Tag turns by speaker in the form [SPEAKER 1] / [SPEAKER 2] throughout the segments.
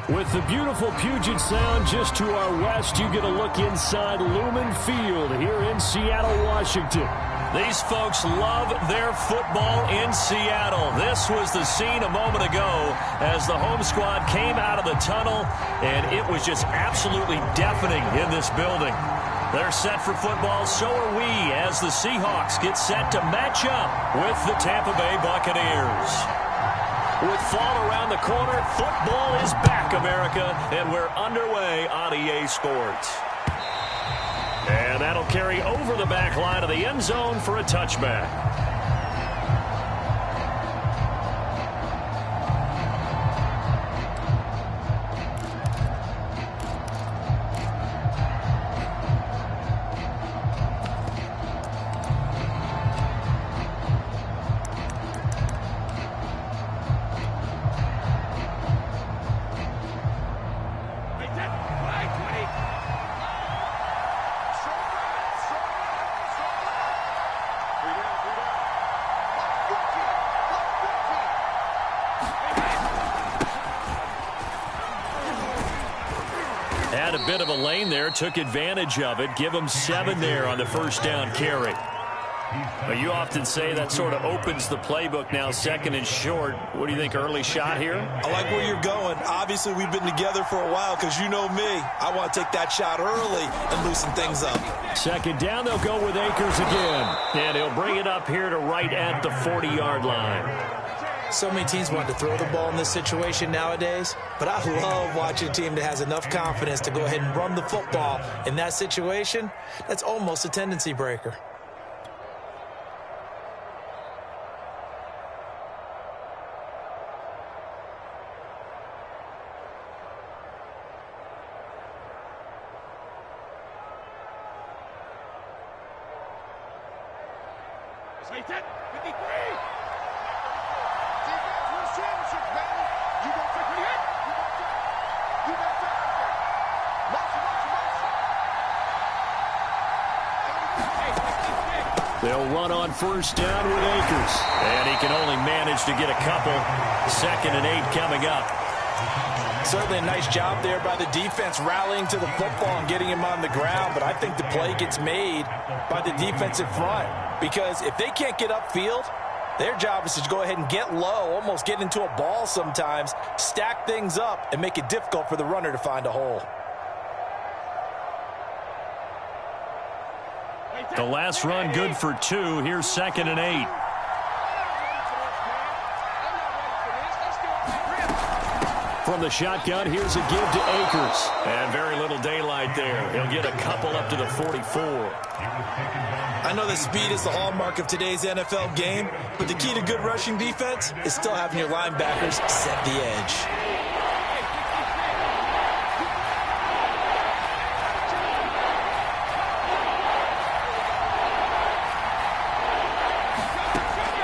[SPEAKER 1] With the beautiful Puget Sound just to our west, you get a look inside Lumen Field here in Seattle, Washington. These folks love their football in Seattle. This was the scene a moment ago as the home squad came out of the tunnel, and it was just absolutely deafening in this building. They're set for football, so are we, as the Seahawks get set to match up with the Tampa Bay Buccaneers. With fall around the corner, football is back, America, and we're underway on EA Sports. And that'll carry over the back line of the end zone for a touchback. Had a bit of a lane there, took advantage of it. Give him 7 there on the first down carry. But you often say that sort of opens the playbook now, second and short. What do you think, early shot here?
[SPEAKER 2] I like where you're going. Obviously, we've been together for a while because you know me. I want to take that shot early and loosen things up.
[SPEAKER 1] Second down, they'll go with Akers again. And he'll bring it up here to right at the 40-yard line.
[SPEAKER 3] So many teams want to throw the ball in this situation nowadays, but I love watching a team that has enough confidence to go ahead and run the football in that situation. That's almost a tendency breaker.
[SPEAKER 1] They'll run on first down with Akers. And he can only manage to get a couple. 2nd and 8 coming up.
[SPEAKER 3] Certainly a nice job there by the defense rallying to the football and getting him on the ground. But I think the play gets made by the defensive front. Because if they can't get upfield, their job is to go ahead and get low, almost get into a ball sometimes, stack things up, and make it difficult for the runner to find a hole.
[SPEAKER 1] The last run good for 2. Here's 2nd and 8. From the shotgun, here's a give to Akers. And very little daylight there. He'll get a couple up to the 44.
[SPEAKER 2] I know that speed is the hallmark of today's NFL game, but the key to good rushing defense is still having your linebackers set the edge.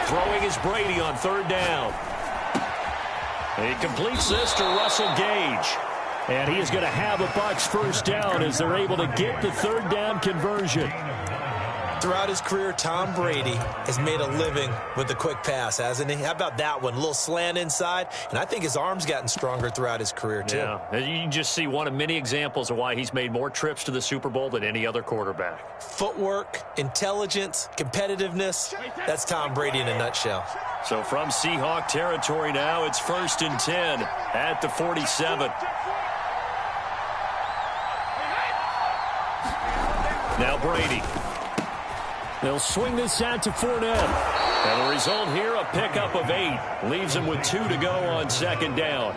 [SPEAKER 1] Throwing is Brady on 3rd down. He completes this to Russell Gage. And he is going to have a Bucs first down as they're able to get the 3rd down conversion.
[SPEAKER 2] Throughout his career, Tom Brady has made a living with the quick pass, hasn't he? How about that one? A little slant inside, and I think his arm's gotten stronger throughout his career, too.
[SPEAKER 1] Yeah, you can just see one of many examples of why he's made more trips to the Super Bowl than any other quarterback.
[SPEAKER 2] Footwork, intelligence, competitiveness, that's Tom Brady in a nutshell.
[SPEAKER 1] So from Seahawk territory now, it's 1st and 10 at the 47. Now Brady. They'll swing this out to Fournette. And the result here, a pickup of 8. Leaves him with 2 to go on 2nd down.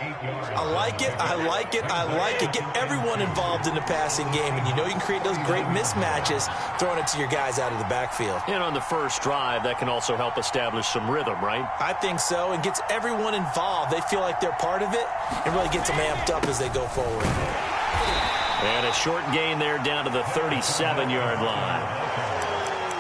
[SPEAKER 2] I like it, I like it, I like it. Get everyone involved in the passing game, and you know you can create those great mismatches throwing it to your guys out of the backfield.
[SPEAKER 1] And on the first drive, that can also help establish some rhythm, right?
[SPEAKER 2] I think so, and gets everyone involved. They feel like they're part of it, and really gets them amped up as they go forward.
[SPEAKER 1] And a short gain there down to the 37-yard line.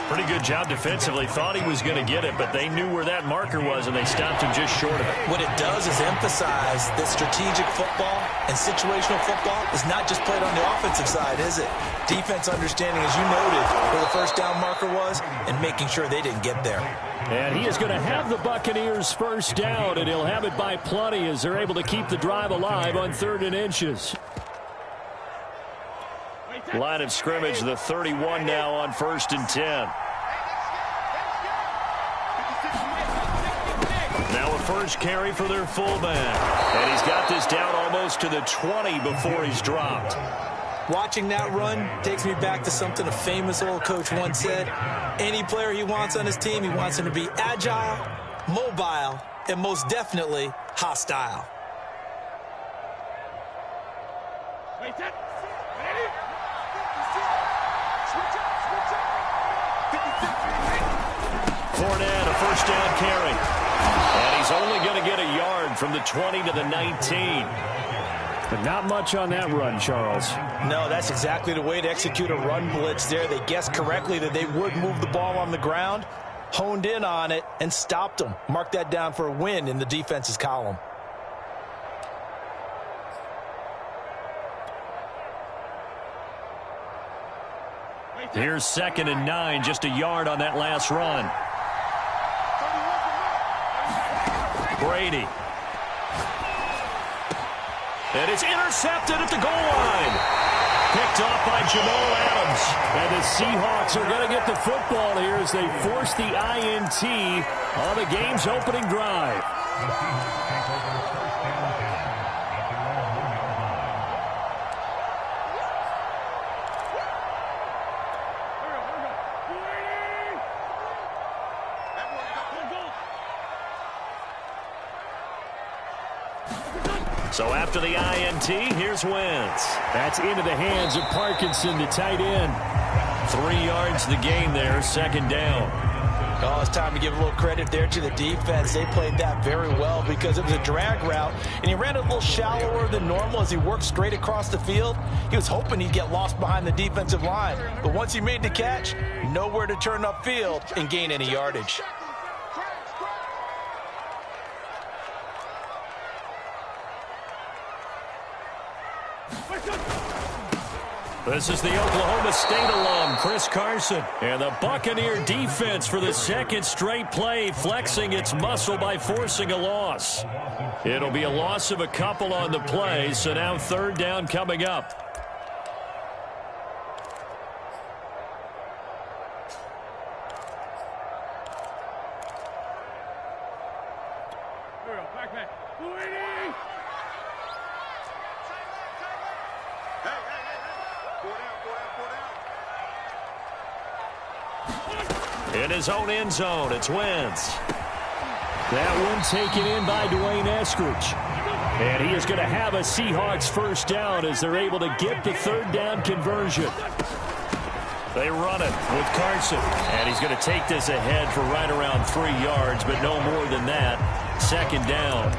[SPEAKER 1] Pretty good job defensively. Thought he was going to get it, but they knew where that marker was, and they stopped him just short of it.
[SPEAKER 2] What it does is emphasize that strategic football and situational football is not just played on the offensive side, is it? Defense understanding, as you noted, where the first down marker was and making sure they didn't get there.
[SPEAKER 1] And he is going to have the Buccaneers first down, and he'll have it by plenty as they're able to keep the drive alive on 3rd and inches. Line of scrimmage, the 31 now on 1st and 10. Now a first carry for their fullback. And he's got this down almost to the 20 before he's dropped.
[SPEAKER 2] Watching that run takes me back to something a famous old coach once said. Any player he wants on his team, he wants him to be agile, mobile, and most definitely hostile.
[SPEAKER 1] Fournette, a first down carry. And he's only going to get a yard from the 20 to the 19. But not much on that run, Charles.
[SPEAKER 3] No, that's exactly the way to execute a run blitz there. They guessed correctly that they would move the ball on the ground, honed in on it, and stopped them. Mark that down for a win in the defense's column.
[SPEAKER 1] Here's 2nd and 9, just a yard on that last run. Brady. And it's intercepted at the goal line. Picked off by Jamal Adams. And the Seahawks are going to get the football here as they force the INT on the game's opening drive. So after the INT, here's Wentz. That's into the hands of Parkinson, the tight end. 3 yards the game there, 2nd down.
[SPEAKER 3] Oh, it's time to give a little credit there to the defense. They played that very well because it was a drag route, and he ran a little shallower than normal as he worked straight across the field. He was hoping he'd get lost behind the defensive line, but once he made the catch, nowhere to turn upfield and gain any yardage.
[SPEAKER 1] This is the Oklahoma State alum, Chris Carson. And the Buccaneer defense for the 2nd straight play, flexing its muscle by forcing a loss. It'll be a loss of a couple on the play, so now 3rd down coming up. In his own end zone, it's Wentz. That one taken in by Dwayne Eskridge. And he is going to have a Seahawks first down as they're able to get the 3rd down conversion. They run it with Carson. And he's going to take this ahead for right around 3 yards, but no more than that. 2nd down.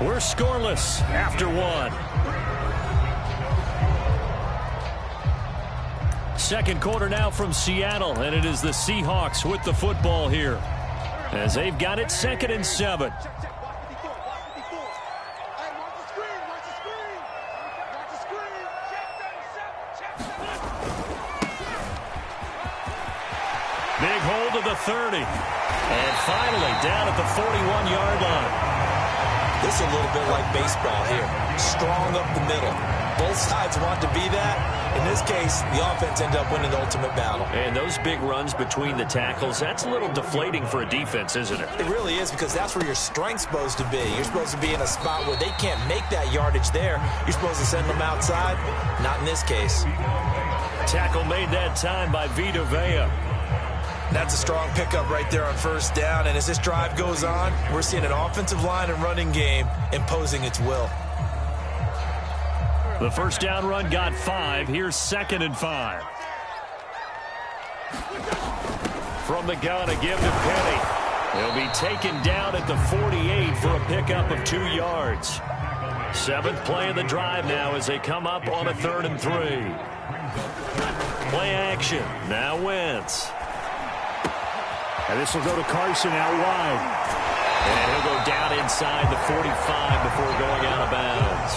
[SPEAKER 1] We're scoreless after 1. 2nd quarter now from Seattle, and it is the Seahawks with the football here as they've got it 2nd and 7. Big hold of the 30. And finally down at the 41-yard line.
[SPEAKER 2] This is a little bit like baseball here. Strong up the middle. Both sides want to be that. In this case, the offense ended up winning the ultimate battle.
[SPEAKER 1] And those big runs between the tackles, that's a little deflating for a defense, isn't it?
[SPEAKER 2] It really is, because that's where your strength's supposed to be. You're supposed to be in a spot where they can't make that yardage there. You're supposed to send them outside. Not in this case.
[SPEAKER 1] Tackle made that time by Vita Vea.
[SPEAKER 2] That's a strong pickup right there on 1st down. And as this drive goes on, we're seeing an offensive line and running game imposing its will.
[SPEAKER 1] The first down run got 5. Here's 2nd and 5. From the gun, a give to Penny. He'll be taken down at the 48 for a pickup of 2 yards. 7th play of the drive now as they come up on a 3rd and 3. Play action. Now Wentz.
[SPEAKER 4] And this will go to Carson out wide.
[SPEAKER 1] And he'll go down inside the 45 before going out of bounds.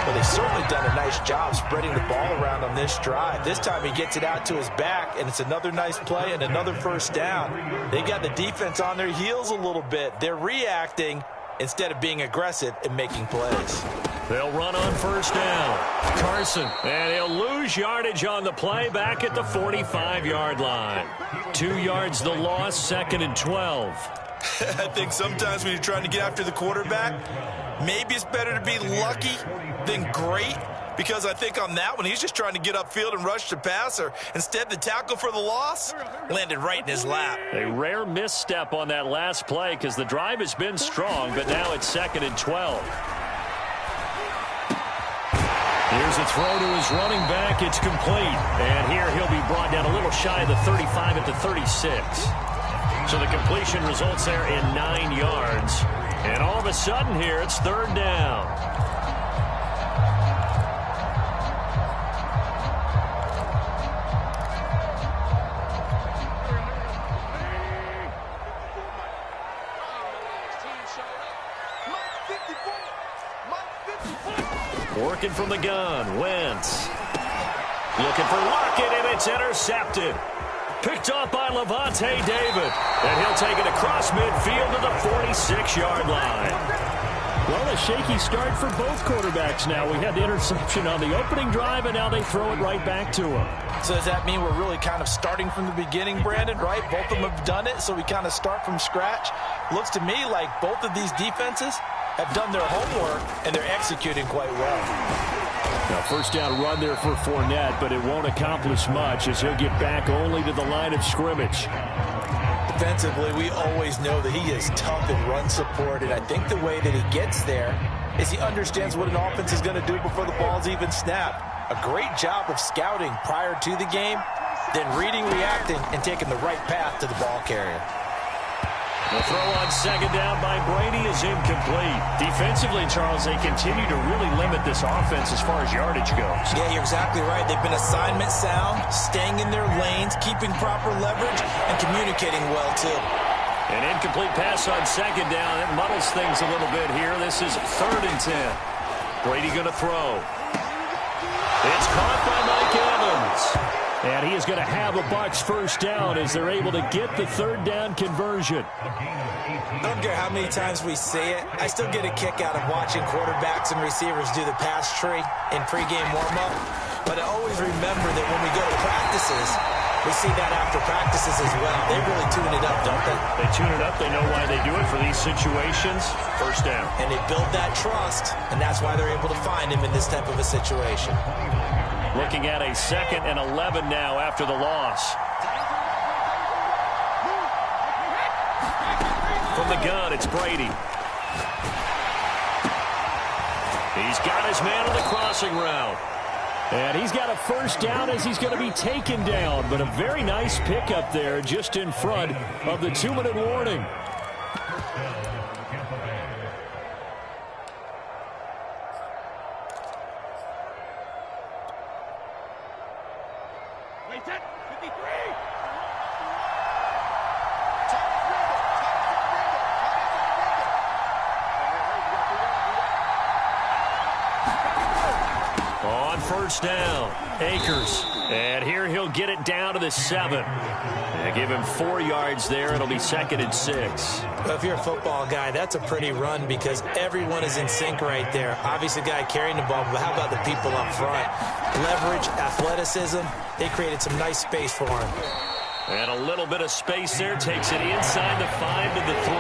[SPEAKER 2] Well, they've certainly done a nice job spreading the ball around on this drive. This time he gets it out to his back, and it's another nice play and another first down. They've got the defense on their heels a little bit. They're reacting instead of being aggressive and making plays.
[SPEAKER 1] They'll run on first down. Carson, and he'll lose yardage on the play back at the 45-yard line. 2 yards the loss, 2nd and 12.
[SPEAKER 3] I think sometimes when you're trying to get after the quarterback, maybe it's better to be lucky than great, because I think on that one, he's just trying to get upfield and rush the passer. Instead, the tackle for the loss landed right in his lap.
[SPEAKER 1] A rare misstep on that last play because the drive has been strong, but now it's 2nd and 12. Here's a throw to his running back. It's complete. And here he'll be brought down a little shy of the 35 at the 36. So the completion results there in 9 yards. And all of a sudden here, it's 3rd down. Working from the gun, Wentz. Looking for Lockett, and it's intercepted. Picked off by Lavonte David. And he'll take it across midfield to the 46-yard line.
[SPEAKER 4] Well, a shaky start for both quarterbacks now. We had the interception on the opening drive, and now they throw it right back to him.
[SPEAKER 2] So does that mean we're really kind of starting from the beginning, Brandon, right? Both of them have done it, so we kind of start from scratch. Looks to me like both of these defenses have done their homework, and they're executing quite well.
[SPEAKER 4] Now, first down run there for Fournette, but it won't accomplish much as he'll get back only to the line of scrimmage.
[SPEAKER 2] Defensively, we always know that he is tough in run support, and I think the way that he gets there is he understands what an offense is going to do before the ball's even snapped. A great job of scouting prior to the game, then reading, reacting, and taking the right path to the ball carrier.
[SPEAKER 1] The throw on 2nd down by Brady is incomplete. Defensively, Charles, they continue to really limit this offense as far as yardage goes.
[SPEAKER 2] Yeah, you're exactly right. They've been assignment sound, staying in their lanes, keeping proper leverage, and communicating well, too.
[SPEAKER 1] An incomplete pass on 2nd down. It muddles things a little bit here. This is 3rd and 10. Brady going to throw. It's caught by Mike Evans.
[SPEAKER 4] And he is going to have a Bucs first down as they're able to get the 3rd down conversion.
[SPEAKER 2] I don't care how many times we say it, I still get a kick out of watching quarterbacks and receivers do the pass tree in pregame warm-up. But I always remember that when we go to practices, we see that after practices as well. They really tune it up, don't they?
[SPEAKER 1] They tune it up. They know why they do it for these situations. First down.
[SPEAKER 2] And they build that trust, and that's why they're able to find him in this type of a situation.
[SPEAKER 1] Looking at a 2nd and 11 now after the loss. From the gun, it's Brady. He's got his man on the crossing route.
[SPEAKER 4] And he's got a first down as he's going to be taken down. But a very nice pickup there just in front of the 2-minute warning.
[SPEAKER 1] On first down, Akers. And here he'll get it down to the 7. They give him 4 yards there. It'll be 2nd and 6.
[SPEAKER 2] Well, if you're a football guy, that's a pretty run because everyone is in sync right there. Obviously, the guy carrying the ball, but how about the people up front? Leverage, athleticism, they created some nice space for him.
[SPEAKER 1] And a little bit of space there. Takes it inside the 5 to the 3.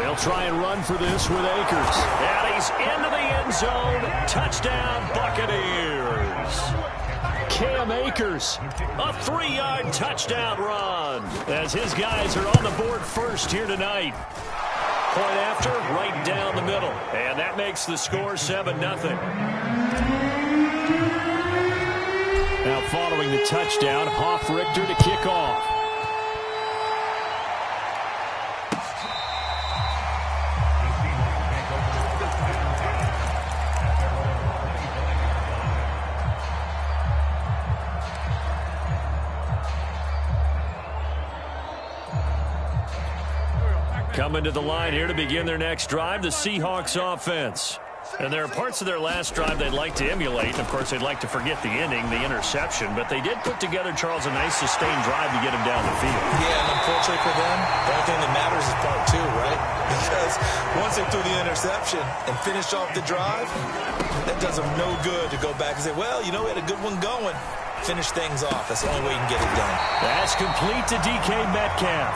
[SPEAKER 4] They'll try and run for this with Akers.
[SPEAKER 1] And he's into the end zone. Touchdown, Buccaneers.
[SPEAKER 4] Cam Akers.
[SPEAKER 1] A 3-yard touchdown run as his guys are on the board first here tonight. point after, right down the middle. And that makes the score 7-0. Now following the touchdown, Hofrichter to kick off. Coming to the line here to begin their next drive, the Seahawks offense. And there are parts of their last drive they'd like to emulate. Of course, they'd like to forget the ending, the interception. But they did put together, Charles, a nice sustained drive to get him down the field.
[SPEAKER 2] Yeah, and unfortunately for them, the only thing that matters is part two, right? Because once they threw the interception and finished off the drive, that does them no good to go back and say, well, you know, we had a good one going. Finish things off. That's the only way you can get it done.
[SPEAKER 1] That's complete to DK Metcalf.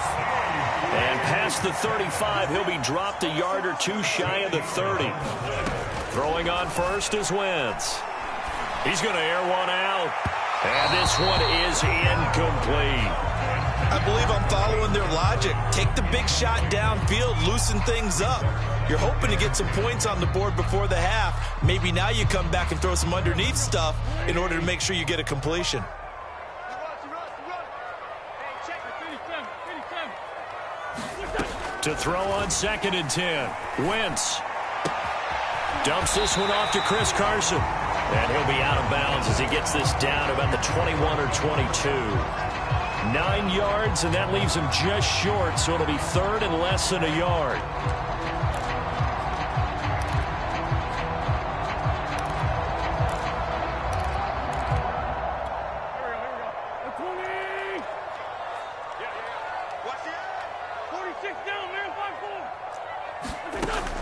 [SPEAKER 1] And past the 35, he'll be dropped a yard or two shy of the 30. Throwing on first is Wentz. He's going to air one out. And this one is incomplete.
[SPEAKER 2] I believe I'm following their logic. Take the big shot downfield, loosen things up. You're hoping to get some points on the board before the half. Maybe now you come back and throw some underneath stuff in order to make sure you get a completion.
[SPEAKER 1] To throw on 2nd and 10. Wentz dumps this one off to Chris Carson. And he'll be out of bounds as he gets this down about the 21 or 22. 9 yards, and that leaves him just short, so it'll be 3rd and less than a yard.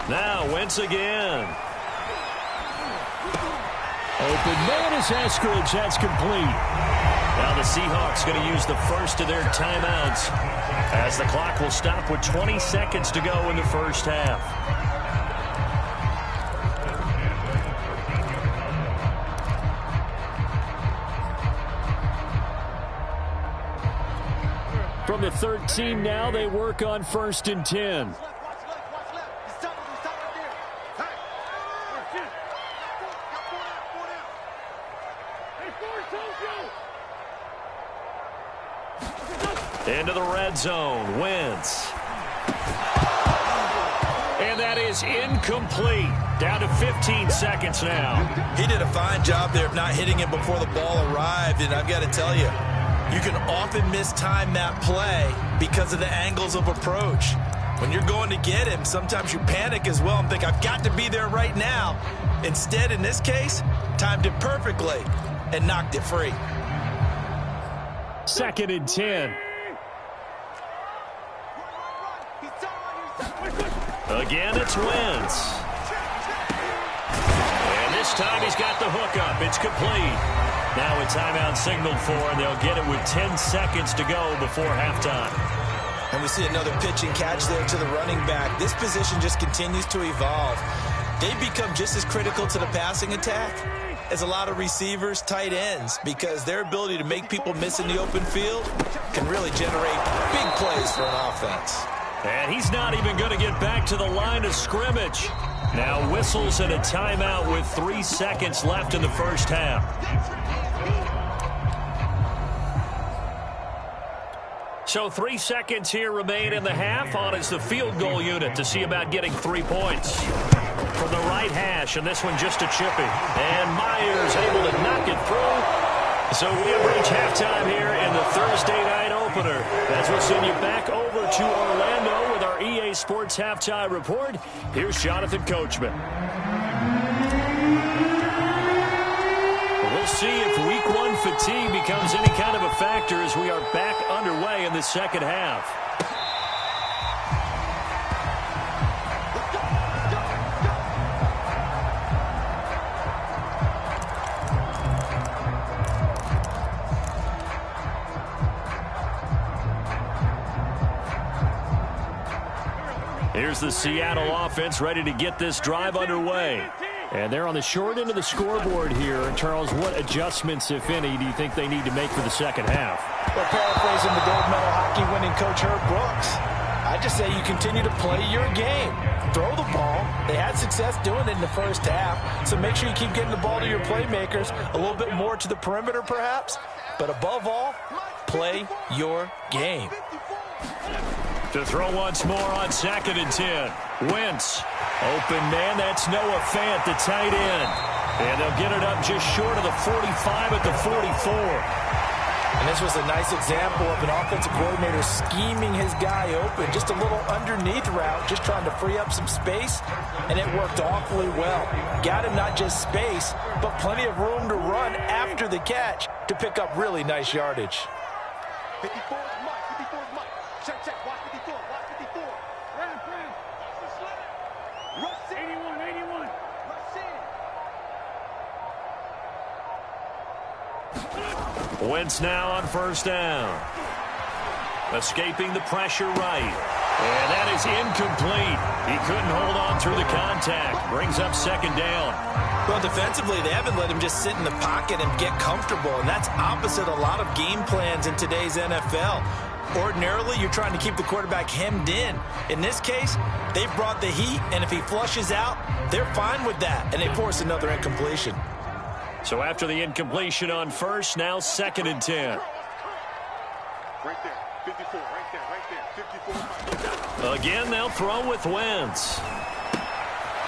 [SPEAKER 1] Now Wentz again. Open man is Eskridge. That's complete. Now the Seahawks going to use the first of their timeouts as the clock will stop with 20 seconds to go in the first half. From the 13 now, they work on 1st and 10. Into the red zone, Wentz. And that is incomplete. Down to 15 seconds now.
[SPEAKER 2] He did a fine job there of not hitting it before the ball arrived, and I've got to tell you, you can often mistime that play because of the angles of approach. When you're going to get him, sometimes you panic as well and think, I've got to be there right now. Instead, in this case, timed it perfectly and knocked it free.
[SPEAKER 1] 2nd and 10. Again, it's Wentz. And this time he's got the hookup. It's complete. Now a timeout signaled for, and they'll get it with 10 seconds to go before halftime.
[SPEAKER 2] And we see another pitch and catch there to the running back. This position just continues to evolve. They become just as critical to the passing attack as a lot of receivers, tight ends, because their ability to make people miss in the open field can really generate big plays for an offense.
[SPEAKER 1] And he's not even going to get back to the line of scrimmage. Now whistles and a timeout with 3 seconds left in the first half. So 3 seconds here remain in the half. On is the field goal unit to see about getting 3 points. From the right hash, and this one just a chippy. And Myers able to knock it through. So we have reached halftime here in the Thursday night opener. As we'll send you back over to Orlando with our EA Sports Halftime Report. Here's Jonathan Coachman. We'll see if Week 1 fatigue becomes any kind of a factor as we are back underway in the second half. Here's the Seattle offense ready to get this drive underway. And they're on the short end of the scoreboard here. Charles, what adjustments, if any, do you think they need to make for the second half?
[SPEAKER 3] Well, paraphrasing the gold medal hockey winning coach Herb Brooks, I just say you continue to play your game. Throw the ball. They had success doing it in the first half, so make sure you keep getting the ball to your playmakers, a little bit more to the perimeter perhaps, but above all, play your game.
[SPEAKER 4] To throw once more on 2nd and 10. Wentz. Open man, that's Noah Fant, the tight end. And they'll get it up just short of the 45 at the 44.
[SPEAKER 3] And this was a nice example of an offensive coordinator scheming his guy open. Just a little underneath route, just trying to free up some space, and it worked awfully well. Got him not just space, but plenty of room to run after the catch to pick up really nice yardage.
[SPEAKER 5] 54 is Mike. 54 is Mike. Check, check. Watch 54. Watch 54. Ram. Rush in. 81. Rush in.
[SPEAKER 4] Wentz now on 1st down. Escaping the pressure right. And that is incomplete. He couldn't hold on through the contact. Brings up 2nd down.
[SPEAKER 3] Well, defensively, they haven't let him just sit in the pocket and get comfortable, and that's opposite a lot of game plans in today's NFL. Ordinarily, you're trying to keep the quarterback hemmed in. In this case, they've brought the heat, and if he flushes out, they're fine with that, and they force another incompletion.
[SPEAKER 4] So after the incompletion on 1st, now 2nd and 10.
[SPEAKER 5] Right there. 54. Right there. 54.
[SPEAKER 4] Again, they'll throw with Wentz.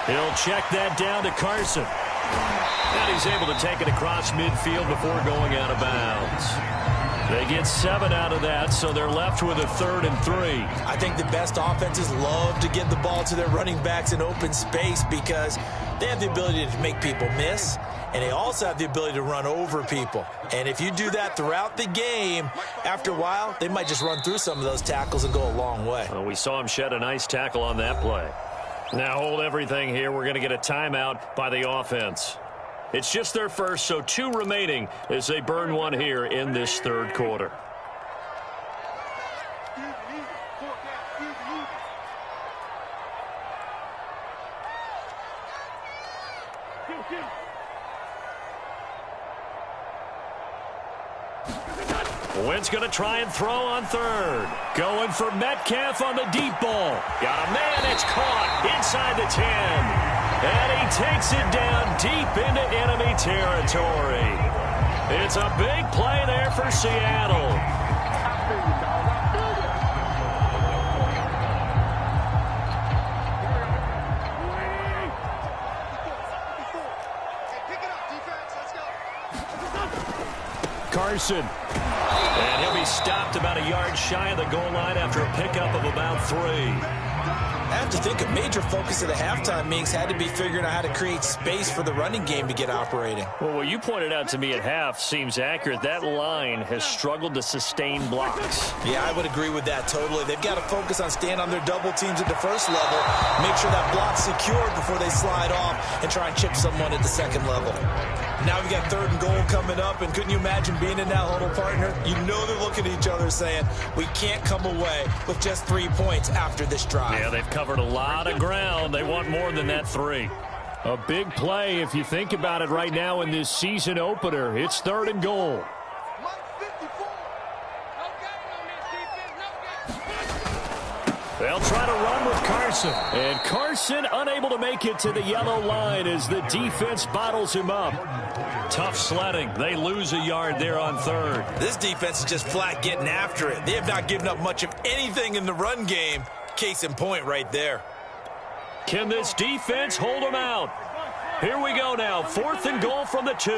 [SPEAKER 4] He'll check that down to Carson. And he's able to take it across midfield before going out of bounds. They get 7 out of that, so they're left with a 3rd and 3.
[SPEAKER 3] I think the best offenses love to get the ball to their running backs in open space because they have the ability to make people miss, and they also have the ability to run over people. And if you do that throughout the game, after a while, they might just run through some of those tackles and go a long way.
[SPEAKER 4] Well, we saw him shed a nice tackle on that play. Now hold everything here. We're going to get a timeout by the offense. It's just their first, so 2 remaining as they burn one here in this 3rd quarter. Wentz going to try and throw on 3rd. Going for Metcalf on the deep ball. Got a man, it's caught inside the 10. And he takes it down deep into enemy territory. It's a big play there for Seattle. Carson. And he'll be stopped about a yard shy of the goal line after a pickup of about 3.
[SPEAKER 3] I have to think a major focus of the halftime meetings had to be figuring out how to create space for the running game to get operating.
[SPEAKER 4] Well, what you pointed out to me at half seems accurate. That line has struggled to sustain blocks.
[SPEAKER 3] Yeah, I would agree with that totally. They've got to focus on staying on their double teams at the first level, make sure that block's secured before they slide off and try and chip someone at the second level. Now we've got 3rd and goal coming up, and couldn't you imagine being in that huddle, partner? You know they're looking at each other saying, we can't come away with just 3 points after this drive.
[SPEAKER 4] Yeah, they've covered a lot of ground. They want more than that 3. A big play if you think about it right now in this season opener. It's 3rd and goal. They'll try to run with Carson. And Carson unable to make it to the yellow line as the defense bottles him up. Tough sledding. They lose a yard there on 3rd.
[SPEAKER 3] This defense is just flat getting after it. They have not given up much of anything in the run game. Case in point right there.
[SPEAKER 4] Can this defense hold them out? Here we go now. 4th and goal from the 2.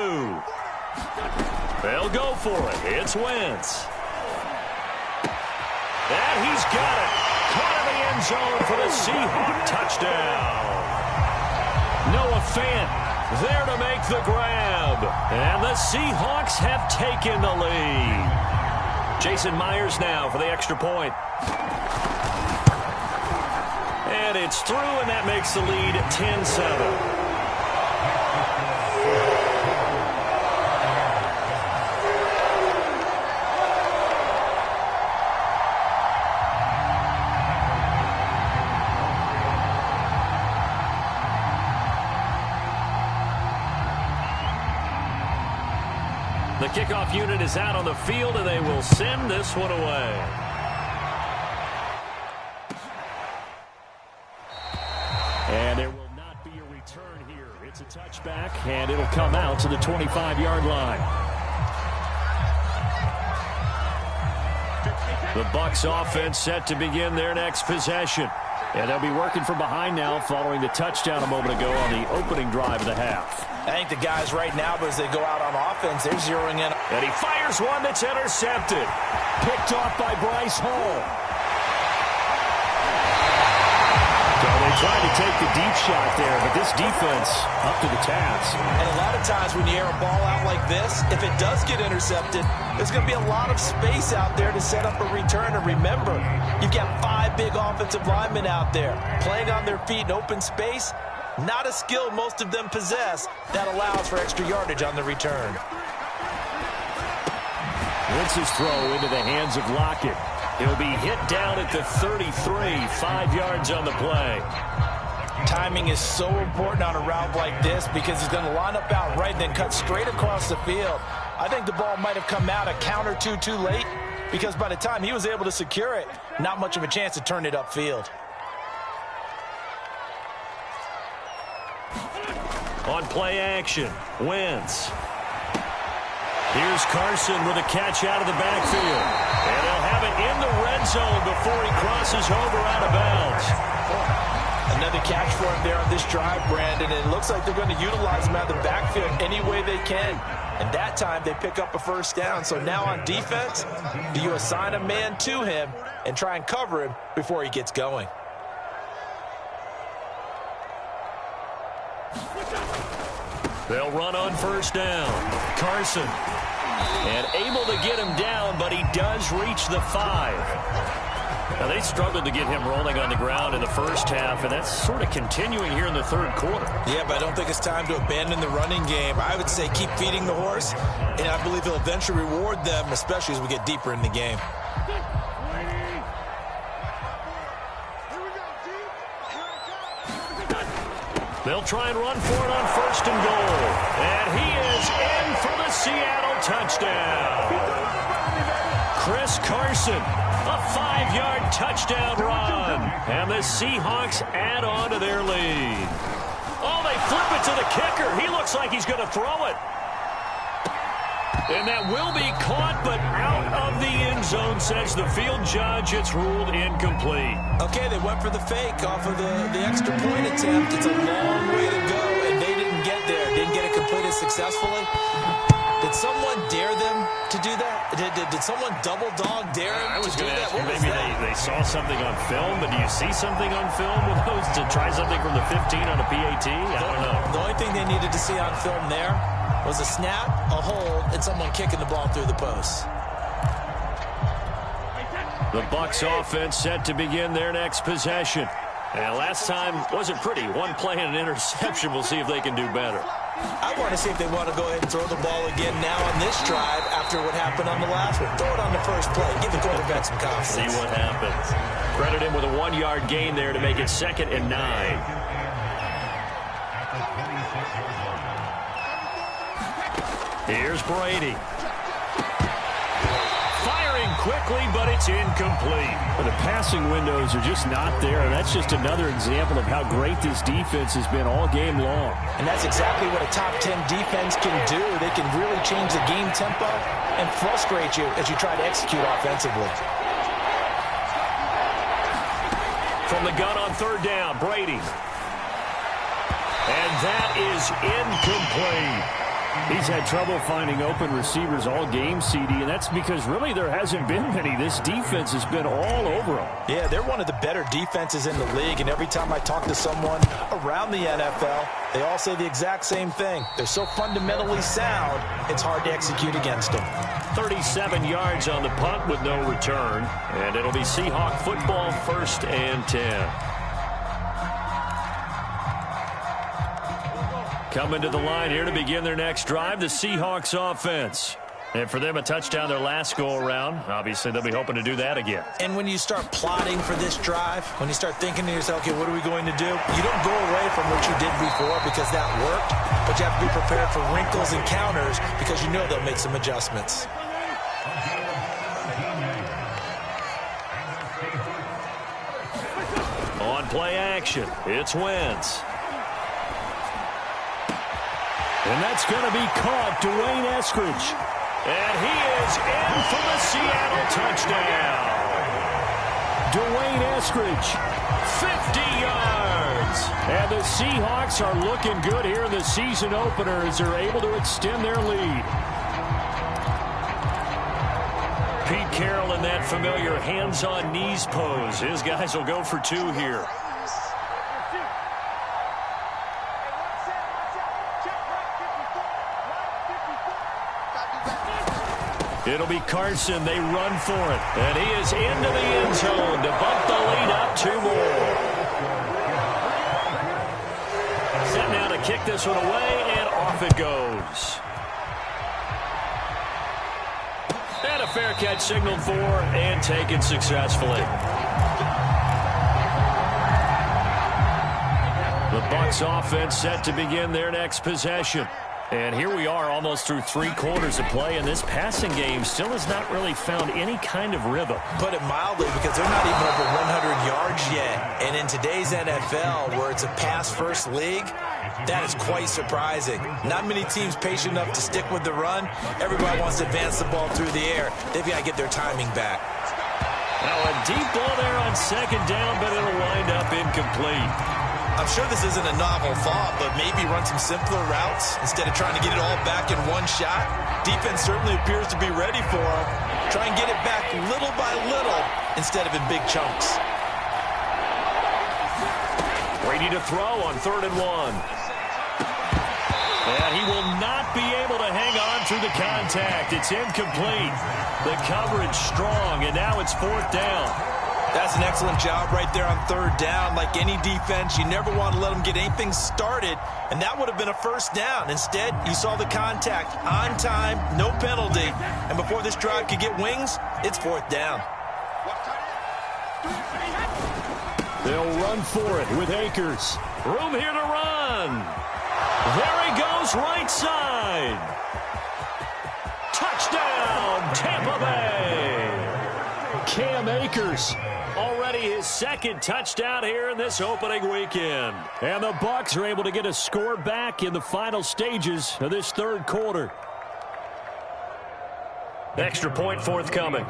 [SPEAKER 4] They'll go for it. It's Wentz. And he's got it. Caught in the end zone for the Seahawks touchdown. Noah Fant there to make the grab. And the Seahawks have taken the lead. Jason Myers now for the extra point. And it's through, and that makes the lead 10-7. The kickoff unit is out on the field, and they will send this one away.
[SPEAKER 1] And there will not be a return here. It's a touchback, and it'll come out to the 25-yard line. The Bucs offense set to begin their next possession. And they'll be working from behind now following the touchdown a moment ago on the opening drive of the half.
[SPEAKER 3] I think the guys right now, as they go out on offense, they're zeroing in.
[SPEAKER 1] And he fires one that's intercepted. Picked off by Bryce Hall. So they tried to take the deep shot there, but this defense up to the task.
[SPEAKER 3] And a lot of times when you air a ball out like this, if it does get intercepted, there's going to be a lot of space out there to set up a return. And remember, you've got 5 big offensive linemen out there playing on their feet in open space. Not a skill most of them possess that allows for extra yardage on the return.
[SPEAKER 1] Wentz's throw into the hands of Lockett. He'll be hit down at the 33, 5 yards on the play.
[SPEAKER 3] Timing is so important on a route like this because he's going to line up out right and then cut straight across the field. I think the ball might have come out a count or two too late because by the time he was able to secure it, not much of a chance to turn it upfield.
[SPEAKER 1] On play action, Wentz. Here's Carson with a catch out of the backfield. And they'll have it in the red zone before he crosses over out of bounds.
[SPEAKER 3] Another catch for him there on this drive, Brandon. And it looks like they're going to utilize him out of the backfield any way they can. And that time they pick up a first down. So now on defense, do you assign a man to him and try and cover him before he gets going?
[SPEAKER 1] They'll run on first down. Carson. And able to get him down, but he does reach the 5. Now, they struggled to get him rolling on the ground in the first half, and that's sort of continuing here in the third quarter.
[SPEAKER 3] Yeah, but I don't think it's time to abandon the running game. I would say keep feeding the horse, and I believe he'll eventually reward them, especially as we get deeper in the game.
[SPEAKER 1] They'll try and run for it on first and goal. And he is in for the Seattle touchdown. Chris Carson, a 5-yard touchdown run. And the Seahawks add on to their lead. Oh, they flip it to the kicker. He looks like he's going to throw it. And that will be caught, but out of the end zone, says the field judge. It's ruled incomplete.
[SPEAKER 3] Okay, they went for the fake off of the extra point attempt. It's a long way to go, and they didn't get there. Didn't get it completed successfully. Did someone dare them to do that? Did someone double dog dare them to do that? What was
[SPEAKER 1] maybe
[SPEAKER 3] that?
[SPEAKER 1] they saw something on film, but do you see something on film with those to try something from the 15 on a PAT? I don't know.
[SPEAKER 3] The only thing they needed to see on film there was a snap, a hold, and someone kicking the ball through the post.
[SPEAKER 1] The Bucs offense set to begin their next possession. And last time wasn't pretty. One play and an interception. We'll see if they can do better.
[SPEAKER 3] I want to see if they want to go ahead and throw the ball again now on this drive after what happened on the last one. Throw it on the first play. Give the quarterback some confidence.
[SPEAKER 1] See what happens. Credit him with a 1-yard gain there to make it 2nd and 9. Here's Brady. Firing quickly, but it's incomplete. But the passing windows are just not there. And that's just another example of how great this defense has been all game long.
[SPEAKER 3] And that's exactly what a top 10 defense can do. They can really change the game tempo and frustrate you as you try to execute offensively.
[SPEAKER 1] From the gun on third down, Brady. And that is incomplete. He's had trouble finding open receivers all game, CD, and that's because really there hasn't been many. This defense has been all over them.
[SPEAKER 3] Yeah, they're one of the better defenses in the league, and every time I talk to someone around the NFL, they all say the exact same thing. They're so fundamentally sound, it's hard to execute against them.
[SPEAKER 1] 37 yards on the punt with no return, and it'll be Seahawk football, 1st and 10. Coming to the line here to begin their next drive, the Seahawks offense. And for them, a touchdown their last go-around. Obviously, they'll be hoping to do that again.
[SPEAKER 3] And when you start plotting for this drive, when you start thinking to yourself, okay, what are we going to do? You don't go away from what you did before because that worked, but you have to be prepared for wrinkles and counters because you know they'll make some adjustments.
[SPEAKER 1] On On play action, it's Wentz. And that's going to be caught, Dwayne Eskridge. And he is in for the Seattle touchdown. Dwayne Eskridge, 50 yards. And the Seahawks are looking good here in the season opener as they're able to extend their lead. Pete Carroll in that familiar hands-on knees pose. His guys will go for 2 here. It'll be Carson. They run for it. And he is into the end zone to bump the lead up 2 more. Set now to kick this one away, and off it goes. And a fair catch signaled for and taken successfully. The Bucs offense set to begin their next possession. And here we are almost through 3 quarters of play, and this passing game still has not really found any kind of rhythm.
[SPEAKER 2] Put it mildly, because they're not even over 100 yards yet. And in today's NFL, where it's a pass-first league, that is quite surprising. Not many teams patient enough to stick with the run. Everybody wants to advance the ball through the air. They've got to get their timing back.
[SPEAKER 1] Now a deep ball there on 2nd down, but it'll wind up incomplete.
[SPEAKER 2] I'm sure this isn't a novel thought, but maybe run some simpler routes instead of trying to get it all back in one shot. Defense certainly appears to be ready for them. Try and get it back little by little instead of in big chunks.
[SPEAKER 1] Brady to throw on 3rd and 1. And he will not be able to hang on through the contact. It's incomplete. The coverage strong, and now it's 4th down.
[SPEAKER 2] That's an excellent job right there on 3rd down. Like any defense, you never want to let them get anything started, and that would have been a 1st down. Instead, you saw the contact on time, no penalty, and before this drive could get wings, it's 4th down.
[SPEAKER 1] They'll run for it with Akers. Room here to run. There he goes, right side. Touchdown, Tampa Bay. Cam Akers. Already his 2nd touchdown here in this opening weekend. And the Bucs are able to get a score back in the final stages of this 3rd quarter. Extra point forthcoming.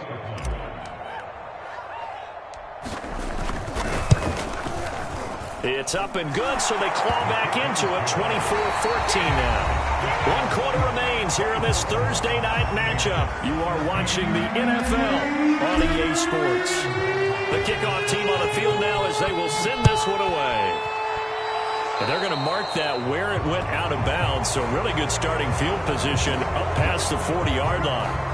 [SPEAKER 1] It's up and good, so they claw back into it, 24-14 now. 1 quarter remains here in this Thursday night matchup. You are watching the NFL on EA Sports. The kickoff team on the field now as they will send this one away. And they're going to mark that where it went out of bounds, so really good starting field position up past the 40-yard line.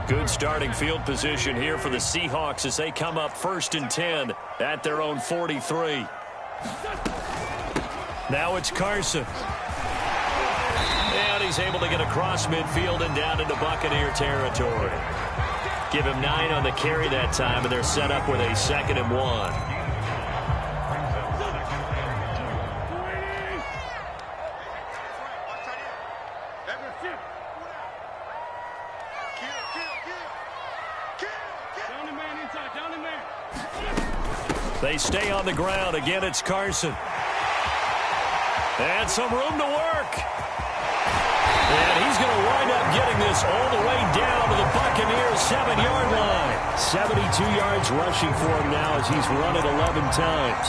[SPEAKER 1] Good starting field position here for the Seahawks as they come up 1st and 10 at their own 43. Now it's Carson. And he's able to get across midfield and down into Buccaneer territory. Give him 9 on the carry that time, and they're set up with a 2nd and 1. They stay on the ground. Again, it's Carson. And some room to work. And he's going to wind up getting this all the way down to the Buccaneers' 7-yard line. 72 yards rushing for him now as he's run it 11 times.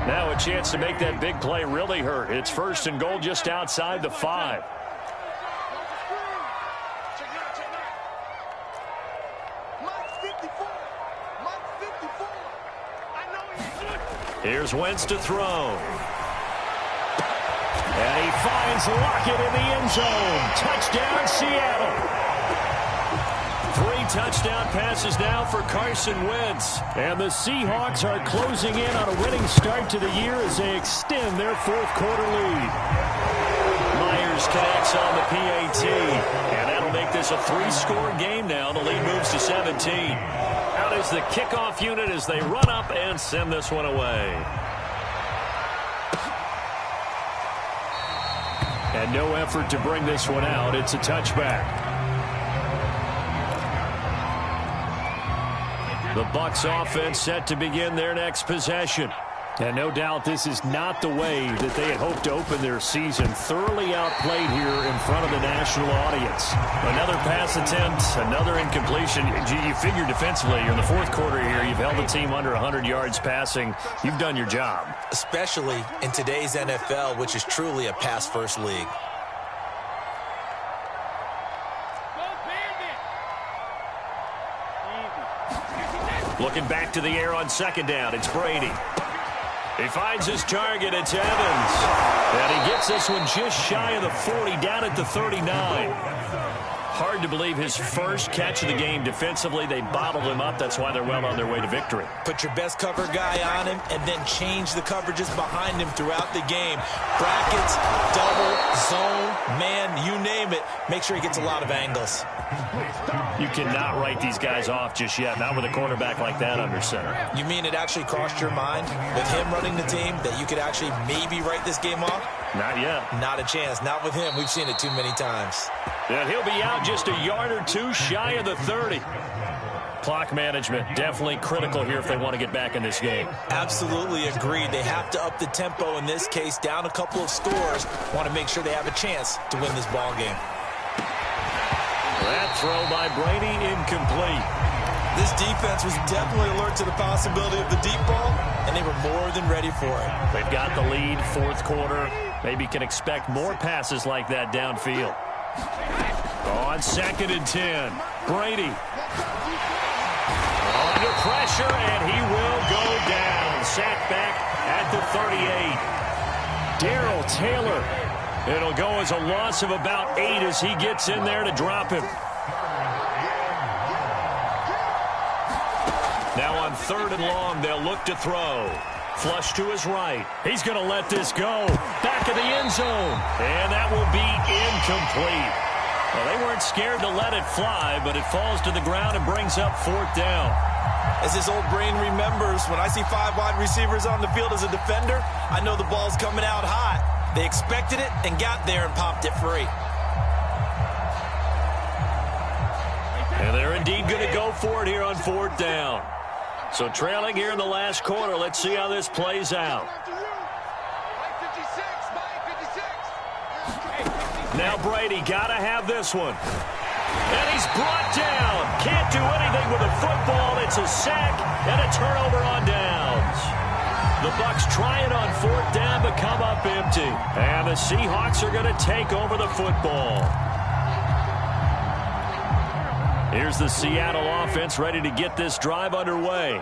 [SPEAKER 1] Now a chance to make that big play really hurt. It's 1st and goal just outside the 5. Here's Wentz to throw. And he finds Lockett in the end zone. Touchdown, Seattle. 3 touchdown passes now for Carson Wentz. And the Seahawks are closing in on a winning start to the year as they extend their 4th quarter lead. Myers connects on the PAT. And that'll make this is a 3-score game now. The lead moves to 17. Out is the kickoff unit as they run up and send this one away. And no effort to bring this one out. It's a touchback. The Bucs offense set to begin their next possession. And no doubt this is not the way that they had hoped to open their season. Thoroughly outplayed here in front of the national audience. Another pass attempt, another incompletion. You figure defensively, you're in the fourth quarter here. You've held the team under 100 yards passing. You've done your job.
[SPEAKER 2] Especially in today's NFL, which is truly a pass-first league.
[SPEAKER 1] Looking back to the air on second down, it's Brady. He finds his target, it's Evans. And he gets this one just shy of the 40, down at the 39. Hard to believe his first catch of the game defensively. They bottled him up. That's why they're well on their way to victory.
[SPEAKER 2] Put your best cover guy on him and then change the coverages behind him throughout the game. Brackets, double, zone, man, you name it. Make sure he gets a lot of angles.
[SPEAKER 1] You cannot write these guys off just yet, not with a quarterback like that under center.
[SPEAKER 2] You mean it actually crossed your mind with him running the team that you could actually maybe write this game off?
[SPEAKER 1] Not yet.
[SPEAKER 2] Not a chance. Not with him. We've seen it too many times.
[SPEAKER 1] And he'll be out just a yard or two shy of the 30. Clock management definitely critical here if they want to get back in this game.
[SPEAKER 2] Absolutely agreed. They have to up the tempo in this case, down a couple of scores. Want to make sure they have a chance to win this ball game.
[SPEAKER 1] That throw by Brady incomplete.
[SPEAKER 2] This defense was definitely alert to the possibility of the deep ball, and they were more than ready for it.
[SPEAKER 1] They've got the lead, fourth quarter. Maybe can expect more passes like that downfield. On 2nd and 10, Brady. Under pressure, and he will go down. Sacked back at the 38. Darrell Taylor. It'll go as a loss of about 8 as he gets in there to drop him. Now on 3rd and long, they'll look to throw. Flush to his right. He's going to let this go. Back of the end zone. And that will be incomplete. Well, they weren't scared to let it fly, but it falls to the ground and brings up 4th down.
[SPEAKER 2] As this old brain remembers, when I see 5 wide receivers on the field as a defender, I know the ball's coming out hot. They expected it and got there and popped it free.
[SPEAKER 1] And they're indeed going to go for it here on 4th down. So trailing here in the last quarter. Let's see how this plays out. Now Brady got to have this one. And he's brought down. Can't do anything with the football. It's a sack and a turnover on downs. The Bucs try it on 4th down but come up empty. And the Seahawks are going to take over the football. Here's the Seattle offense ready to get this drive underway.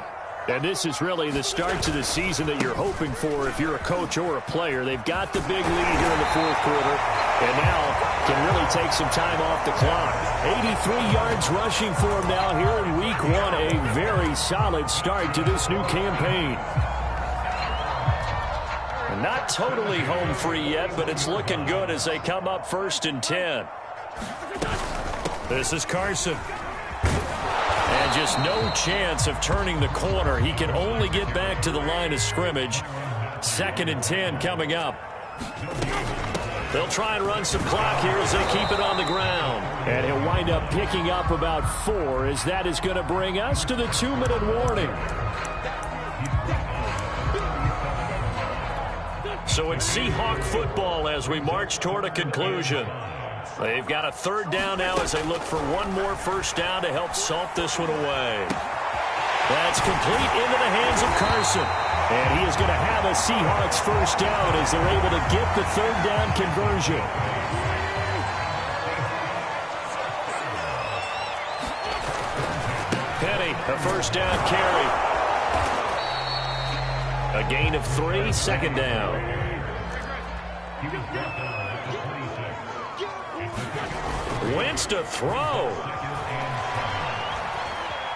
[SPEAKER 1] And this is really the start to the season that you're hoping for if you're a coach or a player. They've got the big lead here in the fourth quarter, and now can really take some time off the clock. 83 yards rushing for him now here in week 1. A very solid start to this new campaign. And not totally home free yet, but it's looking good as they come up 1st and 10. This is Carson. And just no chance of turning the corner. He can only get back to the line of scrimmage. 2nd and 10 coming up. They'll try and run some clock here as they keep it on the ground. And he'll wind up picking up about 4 as that is going to bring us to the 2-minute warning. So it's Seahawk football as we march toward a conclusion. They've got a 3rd down now as they look for one more 1st down to help salt this one away. That's complete into the hands of Carson. And he is going to have a Seahawks 1st down as they're able to get the 3rd down conversion. Penny, a 1st down carry. A gain of 3, 2nd down. Wentz to throw.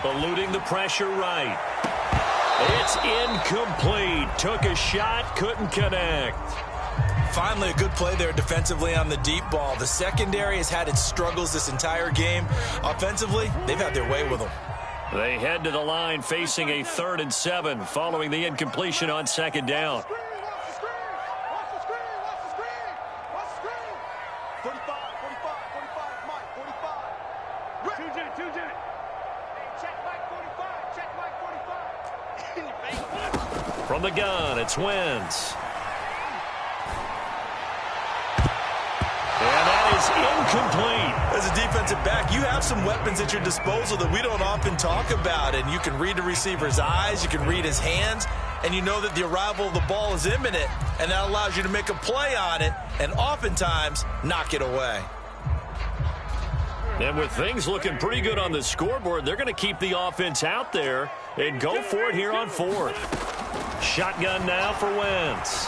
[SPEAKER 1] Eluding the pressure right. It's incomplete. Took a shot, couldn't connect.
[SPEAKER 2] Finally, a good play there defensively on the deep ball. The secondary has had its struggles this entire game. Offensively, they've had their way with them.
[SPEAKER 1] They head to the line facing a 3rd and 7 following the incompletion on 2nd down.
[SPEAKER 5] 45. Check Mike 45.
[SPEAKER 1] From the gun, it's Wentz. And that is incomplete.
[SPEAKER 2] As a defensive back, you have some weapons at your disposal that we don't often talk about. And you can read the receiver's eyes, you can read his hands, and you know that the arrival of the ball is imminent. And that allows you to make a play on it and oftentimes knock it away.
[SPEAKER 1] And with things looking pretty good on the scoreboard, they're going to keep the offense out there and go for it here on 4th. Shotgun now for Wentz.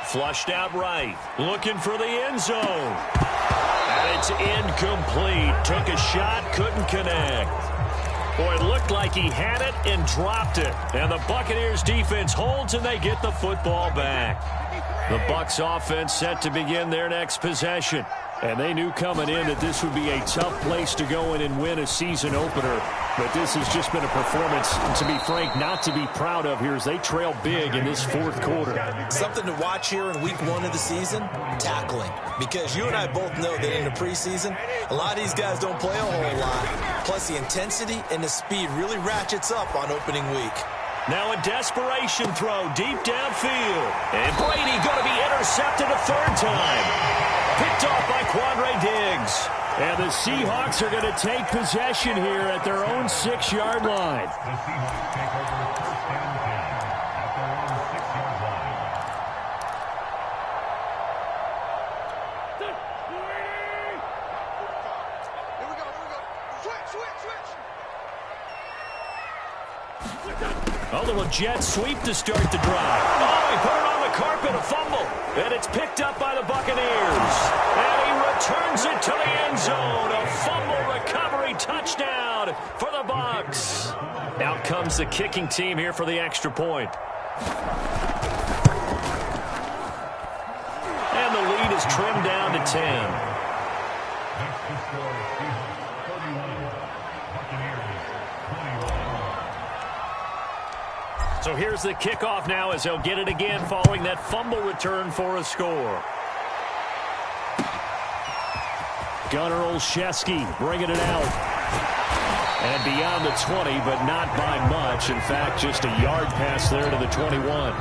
[SPEAKER 1] Flushed out right. Looking for the end zone. And it's incomplete. Took a shot, couldn't connect. Boy, it looked like he had it and dropped it. And the Buccaneers defense holds and they get the football back. The Bucs offense set to begin their next possession. And they knew coming in that this would be a tough place to go in and win a season opener. But this has just been a performance, to be frank, not to be proud of here as they trail big in this 4th quarter.
[SPEAKER 2] Something to watch here in week 1 of the season, tackling. Because you and I both know that in the preseason, a lot of these guys don't play a whole lot. Plus the intensity and the speed really ratchets up on opening week.
[SPEAKER 1] Now a desperation throw deep downfield. And Brady going to be intercepted a 3rd time. Picked off by Quandre Diggs. And the Seahawks are going to take possession here at their own 6-yard line.
[SPEAKER 5] Here we go. Switch.
[SPEAKER 1] A little jet sweep to start the drive. Oh, he put it on the carpet, a fumble. And it's picked up by the Buccaneers. And he returns it to the end zone. A fumble recovery touchdown for the Bucs. Out comes the kicking team here for the extra point. And the lead is trimmed down to 10. So here's the kickoff now as they'll get it again following that fumble return for a score. Gunnar Olszewski bringing it out. And beyond the 20, but not by much. In fact, just a yard pass there to the 21.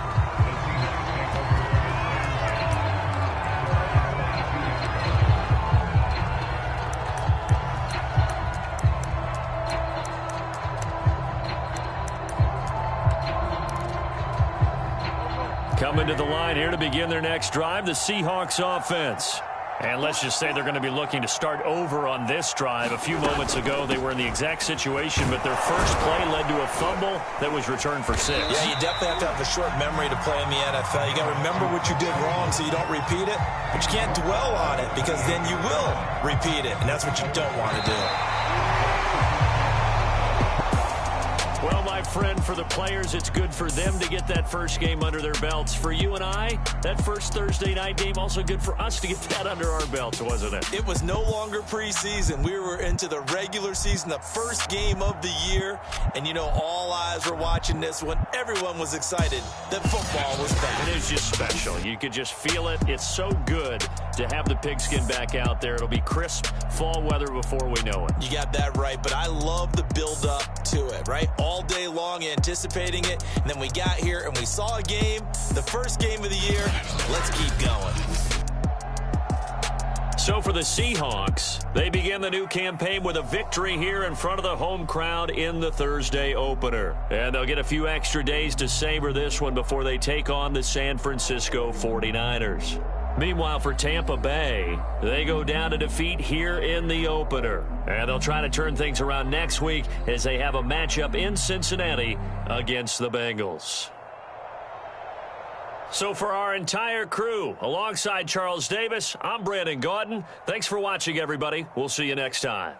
[SPEAKER 1] Coming to the line here to begin their next drive, the Seahawks offense. And let's just say they're going to be looking to start over on this drive. A few moments ago, they were in the exact situation, but their first play led to a fumble that was returned for 6.
[SPEAKER 2] Yeah, you definitely have to have a short memory to play in the NFL. You got to remember what you did wrong so you don't repeat it, but you can't dwell on it because then you will repeat it, and that's what you don't want to do.
[SPEAKER 1] Well, my friend, for the players, it's good for them to get that first game under their belts. For you and I, that first Thursday night game, also good for us to get that under our belts, wasn't it?
[SPEAKER 2] It was no longer preseason. We were into the regular season, the first game of the year. And, you know, all eyes were watching this one. Everyone was excited that football was back.
[SPEAKER 1] It is just special. You could just feel it. It's so good to have the pigskin back out there. It'll be crisp fall weather before we know it.
[SPEAKER 2] You got that right, but I love the build-up to it, right? All day long anticipating it, and then we got here and we saw a game, the first game of the year. Let's keep going.
[SPEAKER 1] So for the Seahawks, they begin the new campaign with a victory here in front of the home crowd in the Thursday opener. And they'll get a few extra days to savor this one before they take on the San Francisco 49ers. Meanwhile, for Tampa Bay, they go down to defeat here in the opener. And they'll try to turn things around next week as they have a matchup in Cincinnati against the Bengals. So for our entire crew, alongside Charles Davis, I'm Brandon Gaudin. Thanks for watching, everybody. We'll see you next time.